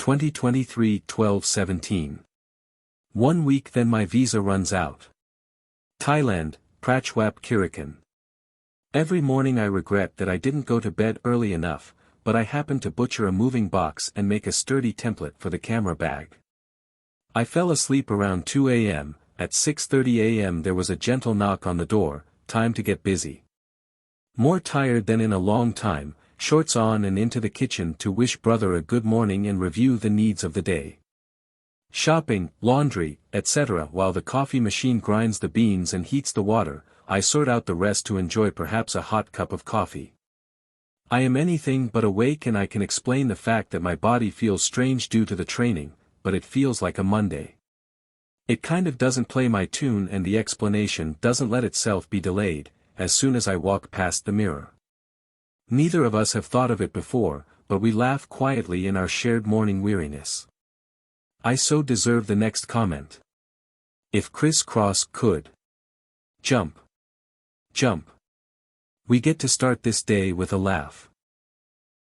2023-12-17. 1 week then my visa runs out. Thailand, Prachwap Kirakan. Every morning I regret that I didn't go to bed early enough, but I happened to butcher a moving box and make a sturdy template for the camera bag. I fell asleep around 2 a.m., at 6:30 a.m. there was a gentle knock on the door, time to get busy. More tired than in a long time, shorts on and into the kitchen to wish brother a good morning and review the needs of the day. Shopping, laundry, etc. While the coffee machine grinds the beans and heats the water, I sort out the rest to enjoy perhaps a hot cup of coffee. I am anything but awake and I can explain the fact that my body feels strange due to the training, but it feels like a Monday. It kind of doesn't play my tune and the explanation doesn't let itself be delayed, as soon as I walk past the mirror. Neither of us have thought of it before, but we laugh quietly in our shared morning weariness. I so deserve the next comment. If Chris Cross could jump. Jump. We get to start this day with a laugh.